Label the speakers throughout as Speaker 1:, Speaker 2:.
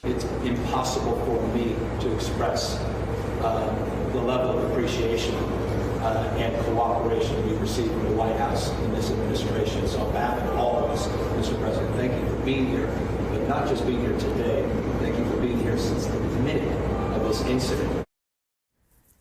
Speaker 1: It's impossible for me to express the level of appreciation and cooperation we receive from the White House in this administration. So on behalf of all of us, Mr. President, thank you for being here, but not just being here today. Thank you for being here since the minute of this incident.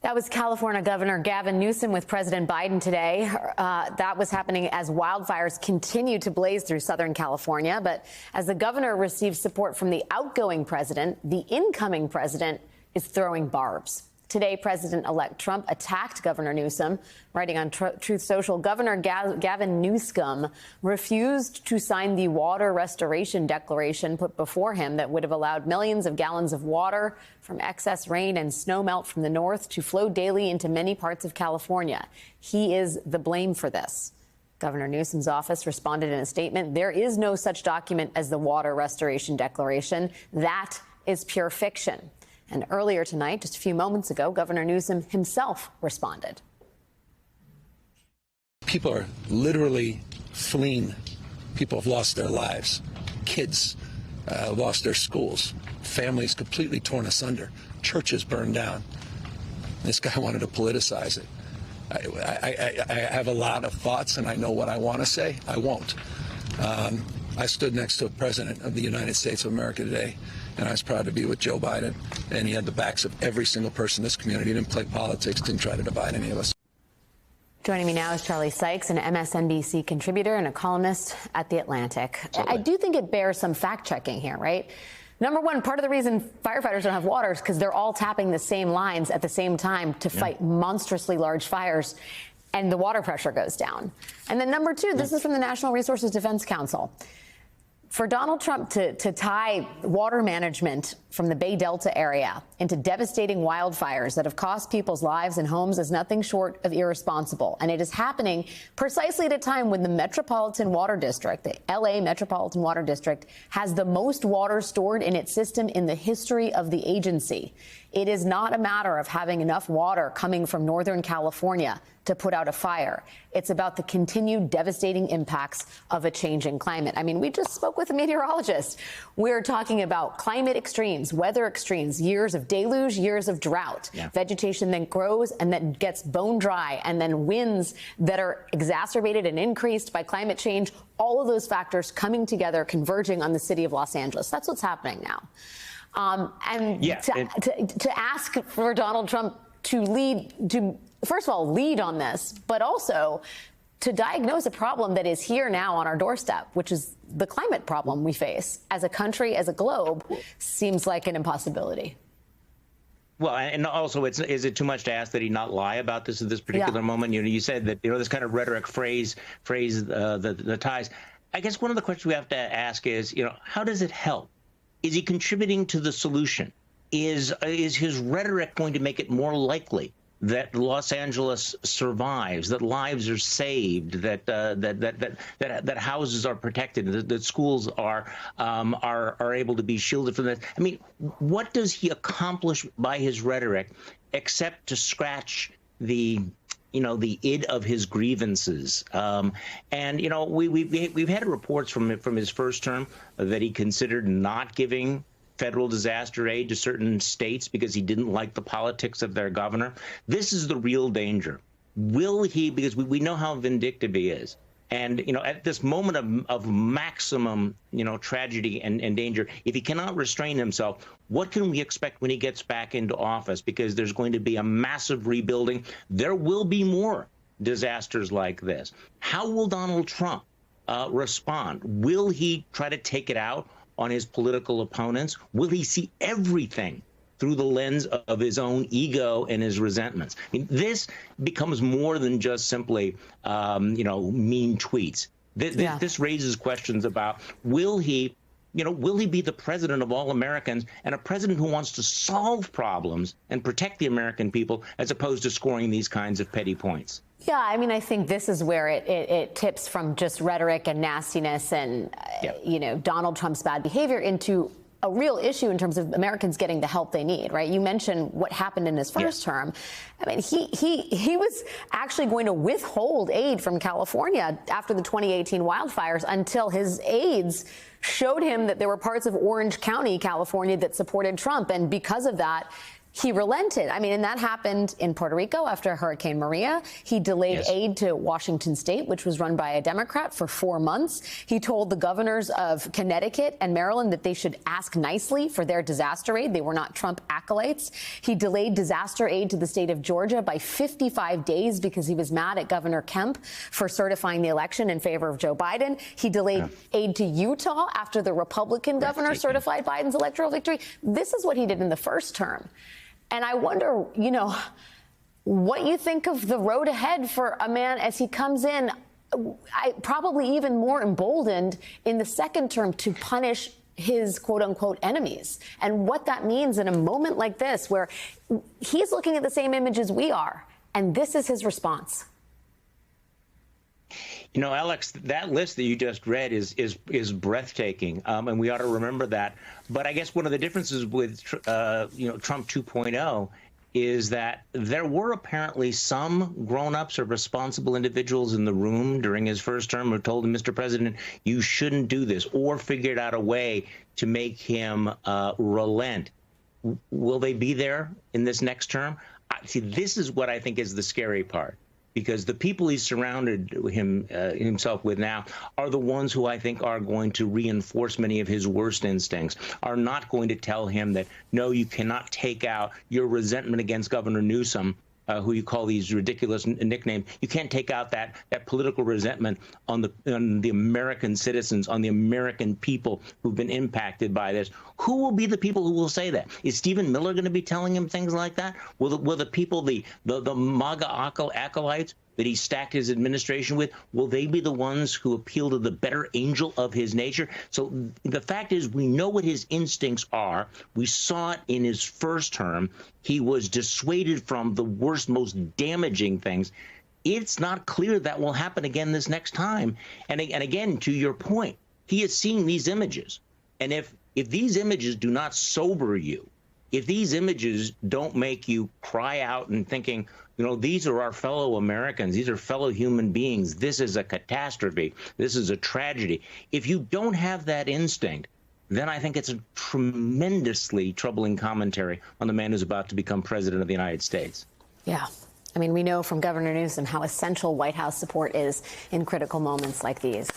Speaker 2: That was California Governor Gavin Newsom with President Biden today. That was happening as wildfires continue to blaze through Southern California. But as the governor receives support from the outgoing president, the incoming president is throwing barbs. Today, President-elect Trump attacked Governor Newsom. Writing on Truth Social, Governor Gavin Newsom refused to sign the water restoration declaration put before him that would have allowed millions of gallons of water from excess rain and snowmelt from the north to flow daily into many parts of California. He is the blame for this. Governor Newsom's office responded in a statement, "There is no such document as the water restoration declaration. That is pure fiction." And earlier tonight, just a few moments ago, Governor Newsom himself responded.
Speaker 3: People are literally fleeing. People have lost their lives. Kids lost their schools. Families completely torn asunder. Churches burned down. This guy wanted to politicize it. I have a lot of thoughts, and I know what I want to say. I won't. I stood next to a president of the United States of America today, and I was proud to be with Joe Biden, and he had the backs of every single person in this community. He didn't play politics, didn't try to divide any of us.
Speaker 2: Joining me now is Charlie Sykes, an MSNBC contributor and a columnist at The Atlantic. I do think it bears some fact-checking here, right? Number one, part of the reason firefighters don't have water is because they're all tapping the same lines at the same time to fight monstrously large fires, and the water pressure goes down. And then number two, this is from the National Resources Defense Council. For Donald Trump to tie water management from the Bay Delta area into devastating wildfires that have cost people's lives and homes is nothing short of irresponsible. And it is happening precisely at a time when the Metropolitan Water District, the LA Metropolitan Water District, has the most water stored in its system in the history of the agency. It is not a matter of having enough water coming from Northern California to put out a fire. It's about the continued devastating impacts of a changing climate. I mean, we just spoke with a meteorologist. We're talking about climate extremes, weather extremes, years of deluge, years of drought. Vegetation then grows and then gets bone dry, and then winds that are exacerbated and increased by climate change. All of those factors coming together, converging on the city of Los Angeles. That's what's happening now. To ask for Donald Trump to first of all, lead on this, but also to diagnose a problem that is here now on our doorstep, which is the climate problem we face as a country, as a globe, seems like an impossibility.
Speaker 4: Well, and also, is it too much to ask that he not lie about this at this particular moment? You said that, this kind of rhetoric phrase the ties. I guess one of the questions we have to ask is, how does it help? Is he contributing to the solution? Is his rhetoric going to make it more likely that Los Angeles survives, that lives are saved, that houses are protected, that schools are able to be shielded from this? I mean, what does he accomplish by his rhetoric except to scratch the id of his grievances? We've had reports from his first term that he considered not giving federal disaster aid to certain states because he didn't like the politics of their governor. This is the real danger. Will he, because we know how vindictive he is. And, at this moment of maximum, tragedy and danger, if he cannot restrain himself, what can we expect when he gets back into office? Because there's going to be a massive rebuilding. There will be more disasters like this. How will Donald Trump respond? Will he try to take it out on his political opponents? Will he see everything through the lens of his own ego and his resentments? I mean, this becomes more than just simply, mean tweets. This raises questions about, will he be the president of all Americans, and a president who wants to solve problems and protect the American people as opposed to scoring these kinds of petty points?
Speaker 2: Yeah, I mean, I think this is where it tips from just rhetoric and nastiness and, Donald Trump's bad behavior into a real issue in terms of Americans getting the help they need, right? You mentioned what happened in his first term. I mean, he was actually going to withhold aid from California after the 2018 wildfires until his aides showed him that there were parts of Orange County, California, that supported Trump. And because of that, he relented. I mean, and that happened in Puerto Rico after Hurricane Maria. He delayed aid to Washington State, which was run by a Democrat, for 4 months. He told the governors of Connecticut and Maryland that they should ask nicely for their disaster aid. They were not Trump acolytes. He delayed disaster aid to the state of Georgia by 55 days because he was mad at Governor Kemp for certifying the election in favor of Joe Biden. He delayed aid to Utah after the Republican governor certified Biden's electoral victory. This is what he did in the first term. And I wonder, you know, what you think of the road ahead for a man as he comes in, probably even more emboldened in the second term to punish his quote unquote enemies, and what that means in a moment like this where he's looking at the same image as we are. And this is his response.
Speaker 4: You know, Alex, that list that you just read is breathtaking, and we ought to remember that. But I guess one of the differences with Trump 2.0 is that there were apparently some grown-ups or responsible individuals in the room during his first term who told him, Mr. President, you shouldn't do this, or figured out a way to make him relent. Will they be there in this next term? See, this is what I think is the scary part. Because the people he's surrounded himself with now are the ones who I think are going to reinforce many of his worst instincts, are not going to tell him that, no, you cannot take out your resentment against Governor Newsom, who you call these ridiculous nicknames. You can't take out that political resentment on the American citizens, on the American people who've been impacted by this. Who will be the people who will say that? Is Stephen Miller going to be telling him things like that? Will the people, the MAGA acolytes that he stacked his administration with, will they be the ones who appeal to the better angel of his nature? So the fact is, we know what his instincts are. We saw it in his first term. He was dissuaded from the worst, most damaging things. It's not clear that will happen again this next time. And again, to your point, he is seeing these images. And if these images do not sober you, if these images don't make you cry out and thinking, you know, these are our fellow Americans, these are fellow human beings, this is a catastrophe, this is a tragedy. If you don't have that instinct, then I think it's a tremendously troubling commentary on the man who's about to become president of the United States.
Speaker 2: Yeah. I mean, we know from Governor Newsom how essential White House support is in critical moments like these.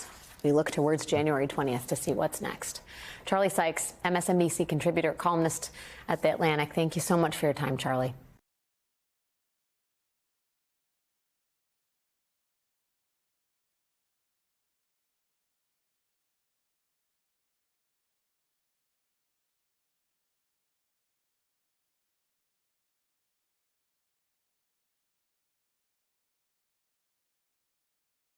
Speaker 2: We look towards January 20th to see what's next. Charlie Sykes, MSNBC contributor, columnist at The Atlantic. Thank you so much for your time, Charlie.